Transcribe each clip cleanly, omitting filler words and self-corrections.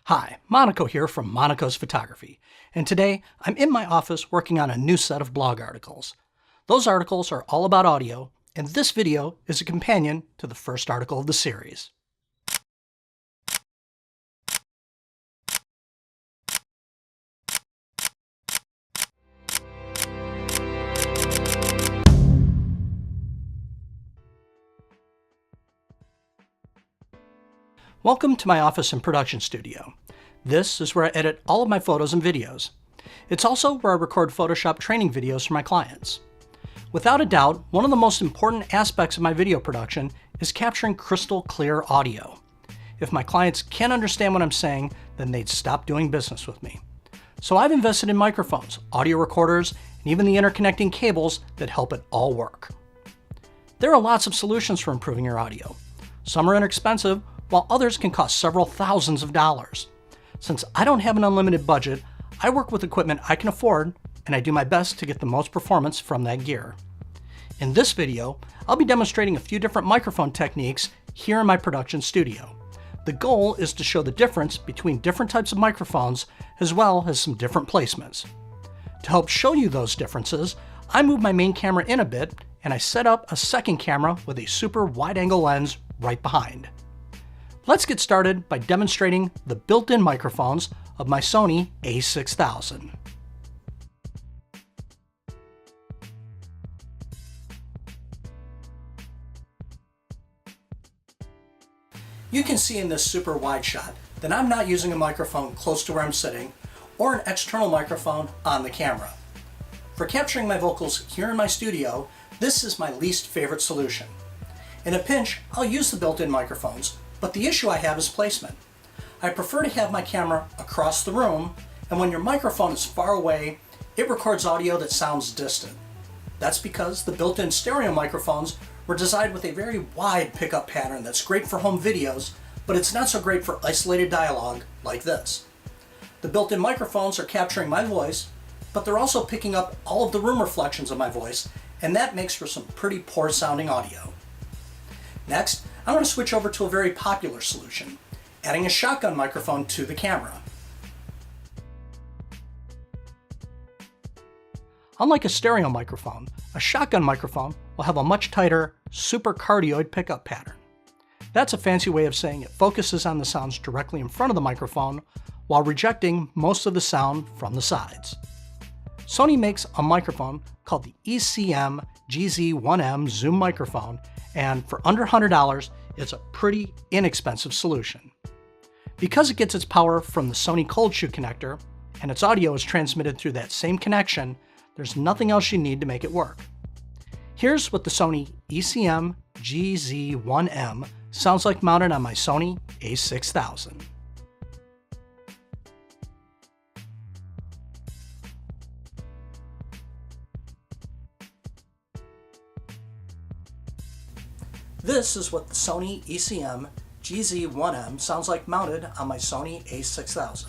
Hi, Monaco here from Monaco's Photography, and today I'm in my office working on a new set of blog articles. Those articles are all about audio, and this video is a companion to the first article of the series. Welcome to my office and production studio. This is where I edit all of my photos and videos. It's also where I record Photoshop training videos for my clients. Without a doubt, one of the most important aspects of my video production is capturing crystal clear audio. If my clients can't understand what I'm saying, then they'd stop doing business with me. So I've invested in microphones, audio recorders, and even the interconnecting cables that help it all work. There are lots of solutions for improving your audio. Some are inexpensive, while others can cost several thousands of dollars. Since I don't have an unlimited budget, I work with equipment I can afford, and I do my best to get the most performance from that gear. In this video, I'll be demonstrating a few different microphone techniques here in my production studio. The goal is to show the difference between different types of microphones, as well as some different placements. To help show you those differences, I moved my main camera in a bit, and I set up a second camera with a super wide-angle lens right behind. Let's get started by demonstrating the built-in microphones of my Sony a6000. You can see in this super wide shot that I'm not using a microphone close to where I'm sitting or an external microphone on the camera. For capturing my vocals here in my studio, this is my least favorite solution. In a pinch, I'll use the built-in microphones, but the issue I have is placement. I prefer to have my camera across the room, and when your microphone is far away, it records audio that sounds distant. That's because the built-in stereo microphones were designed with a very wide pickup pattern that's great for home videos, but it's not so great for isolated dialogue like this. The built-in microphones are capturing my voice, but they're also picking up all of the room reflections of my voice, and that makes for some pretty poor sounding audio. Next, I'm going to switch over to a very popular solution, adding a shotgun microphone to the camera. Unlike a stereo microphone, a shotgun microphone will have a much tighter supercardioid pickup pattern. That's a fancy way of saying it focuses on the sounds directly in front of the microphone while rejecting most of the sound from the sides. Sony makes a microphone called the ECM GZ1M Zoom microphone, and for under $100, it's a pretty inexpensive solution. Because it gets its power from the Sony cold shoe connector, and its audio is transmitted through that same connection, there's nothing else you need to make it work. Here's what the Sony ECM GZ1M sounds like mounted on my Sony a6000. This is what the Sony ECM GZ1M sounds like mounted on my Sony a6000.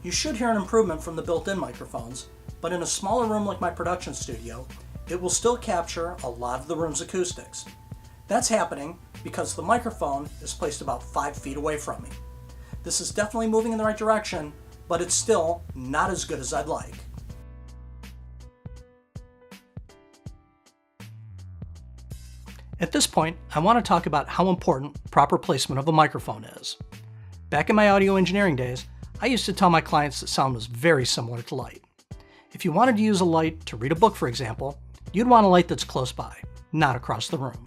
You should hear an improvement from the built-in microphones, but in a smaller room like my production studio, it will still capture a lot of the room's acoustics. That's happening because the microphone is placed about 5 feet away from me. This is definitely moving in the right direction, but it's still not as good as I'd like. At this point, I want to talk about how important proper placement of a microphone is. Back in my audio engineering days, I used to tell my clients that sound was very similar to light. If you wanted to use a light to read a book, for example, you'd want a light that's close by, not across the room.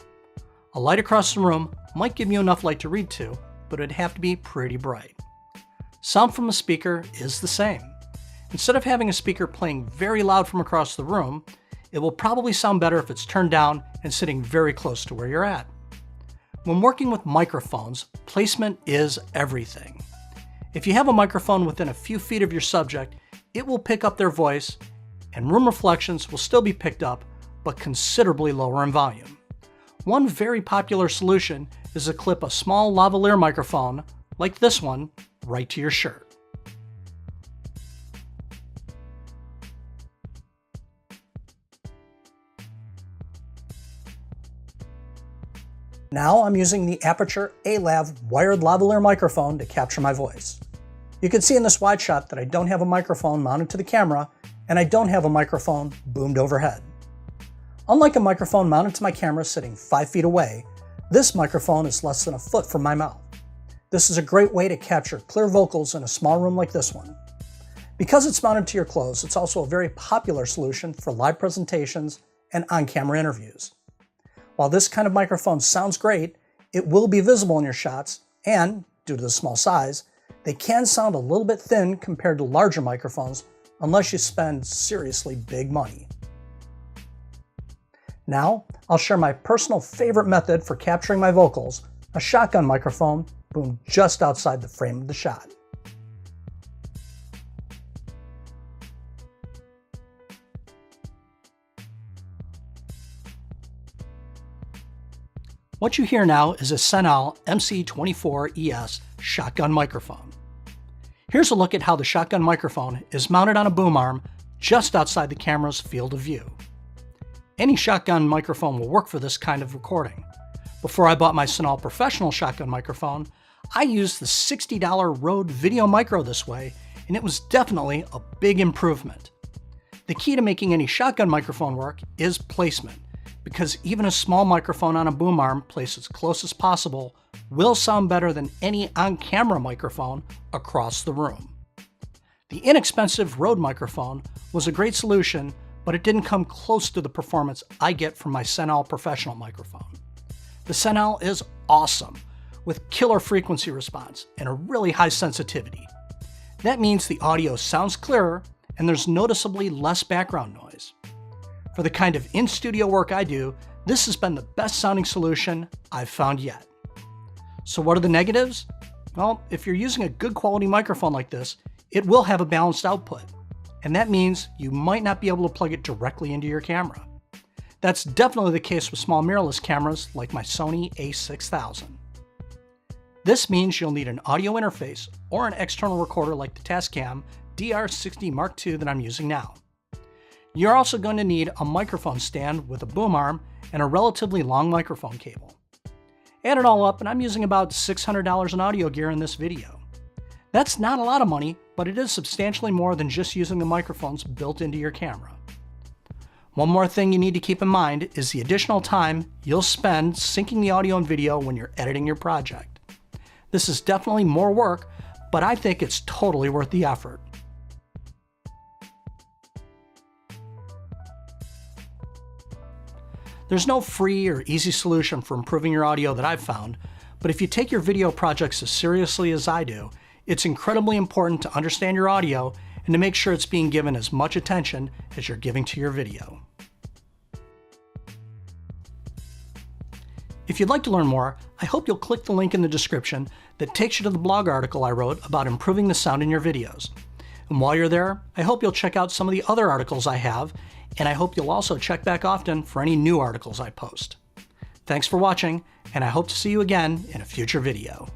A light across the room might give you enough light to read to, but it'd have to be pretty bright. Sound from a speaker is the same. Instead of having a speaker playing very loud from across the room, it will probably sound better if it's turned down and sitting very close to where you're at. When working with microphones, placement is everything. If you have a microphone within a few feet of your subject, it will pick up their voice, and room reflections will still be picked up, but considerably lower in volume. One very popular solution is to clip a small lavaliere microphone, like this one, right to your shirt. Now I'm using the Aperture ALAV wired lavaliere microphone to capture my voice. You can see in this wide shot that I don't have a microphone mounted to the camera, and I don't have a microphone boomed overhead. Unlike a microphone mounted to my camera sitting 5 feet away, this microphone is less than a foot from my mouth. This is a great way to capture clear vocals in a small room like this one. Because it's mounted to your clothes, it's also a very popular solution for live presentations and on-camera interviews. While this kind of microphone sounds great, it will be visible in your shots, and, due to the small size, they can sound a little bit thin compared to larger microphones unless you spend seriously big money. Now, I'll share my personal favorite method for capturing my vocals, a shotgun microphone boomed just outside the frame of the shot. What you hear now is a Senal MC24ES shotgun microphone. Here's a look at how the shotgun microphone is mounted on a boom arm just outside the camera's field of view. Any shotgun microphone will work for this kind of recording. Before I bought my Senal professional shotgun microphone, I used the $60 Rode Video Micro this way, and it was definitely a big improvement. The key to making any shotgun microphone work is placement, because even a small microphone on a boom arm placed as close as possible will sound better than any on-camera microphone across the room. The inexpensive Rode microphone was a great solution, but it didn't come close to the performance I get from my Senal professional microphone. The Senal is awesome, with killer frequency response and a really high sensitivity. That means the audio sounds clearer and there's noticeably less background noise. For the kind of in-studio work I do, this has been the best sounding solution I've found yet. So what are the negatives? Well, if you're using a good quality microphone like this, it will have a balanced output. And that means you might not be able to plug it directly into your camera. That's definitely the case with small mirrorless cameras like my Sony a6000. This means you'll need an audio interface or an external recorder like the Tascam DR60 Mark II that I'm using now. You're also going to need a microphone stand with a boom arm and a relatively long microphone cable. Add it all up, and I'm using about $600 in audio gear in this video. That's not a lot of money, but it is substantially more than just using the microphones built into your camera. One more thing you need to keep in mind is the additional time you'll spend syncing the audio and video when you're editing your project. This is definitely more work, but I think it's totally worth the effort. There's no free or easy solution for improving your audio that I've found, but if you take your video projects as seriously as I do, it's incredibly important to understand your audio and to make sure it's being given as much attention as you're giving to your video. If you'd like to learn more, I hope you'll click the link in the description that takes you to the blog article I wrote about improving the sound in your videos. And while you're there, I hope you'll check out some of the other articles I have, and I hope you'll also check back often for any new articles I post. Thanks for watching, and I hope to see you again in a future video.